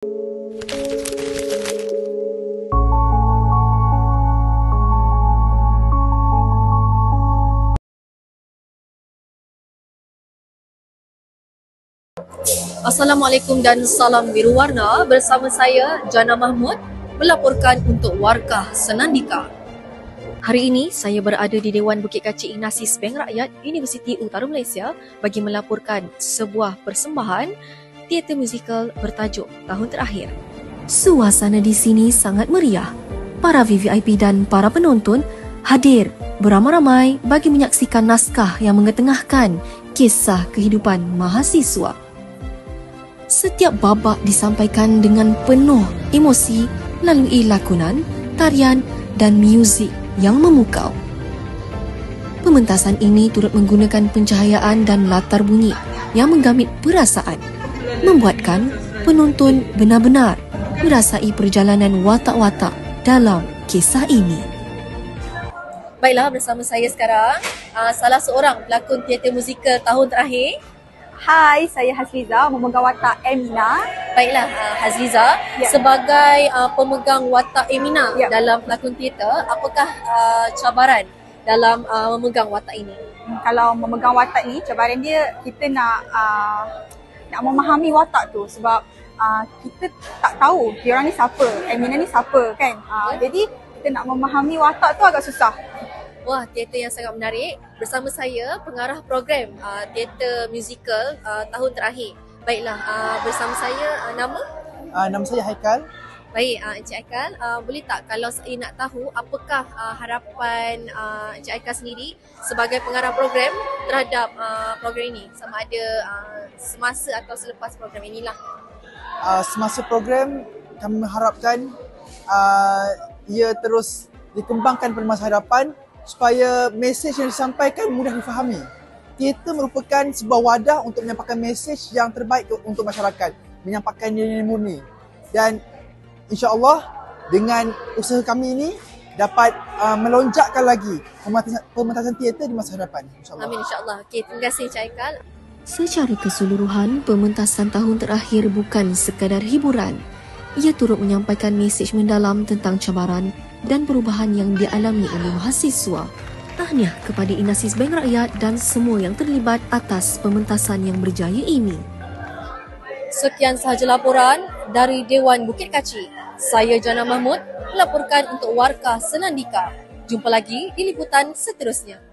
Assalamualaikum dan salam biru warna. Bersama saya Jana Mahmud melaporkan untuk Warkah Senandika. Hari ini saya berada di Dewan Bukit Kacik Ignatius Bank Rakyat Universiti Utara Malaysia bagi melaporkan sebuah persembahan teater musikal bertajuk Tahun Terakhir. Suasana di sini sangat meriah. Para VVIP dan para penonton hadir beramai-ramai bagi menyaksikan naskah yang mengetengahkan kisah kehidupan mahasiswa. Setiap babak disampaikan dengan penuh emosi melalui lakonan, tarian dan muzik yang memukau. Pementasan ini turut menggunakan pencahayaan dan latar bunyi yang menggamit perasaan, membuatkan penonton benar-benar merasai perjalanan watak-watak dalam kisah ini. Baiklah, bersama saya sekarang salah seorang pelakon teater musikal tahun terakhir. Hai, saya Hazliza, memegang watak Emina. Baiklah, Hazliza, sebagai pemegang watak Emina dalam pelakon teater, apakah cabaran dalam memegang watak ini? Kalau memegang watak ni, cabaran dia kita nak memahami watak tu sebab kita tak tahu dia orang ni siapa, Emina ni siapa kan. Jadi kita nak memahami watak tu agak susah. Wah, teater yang sangat menarik. Bersama saya, pengarah program teater musikal tahun terakhir. Baiklah, bersama saya, nama? Nama saya Haikal. Baik, Encik Haikal, boleh tak kalau saya nak tahu apakah harapan Encik Haikal sendiri sebagai pengarah program terhadap program ini? Sama ada semasa atau selepas program inilah. Semasa program, kami mengharapkan ia terus dikembangkan pada masa hadapan supaya mesej yang disampaikan mudah difahami. Teater merupakan sebuah wadah untuk menyampaikan mesej yang terbaik untuk masyarakat, menyampaikan nilai murni. Dan insya-Allah dengan usaha kami ini dapat melonjakkan lagi pementasan teater di masa hadapan, insya-Allah. Amin, insya-Allah. Okey, terima kasih Encik Haikal. Secara keseluruhan, pementasan tahun terakhir bukan sekadar hiburan. Ia turut menyampaikan mesej mendalam tentang cabaran dan perubahan yang dialami oleh mahasiswa. Tahniah kepada Ignatius Bank Rakyat dan semua yang terlibat atas pementasan yang berjaya ini. Sekian sahaja laporan dari Dewan Bukit Kacik. Saya Jana Mahmud melaporkan untuk Warkah Senandika. Jumpa lagi di liputan seterusnya.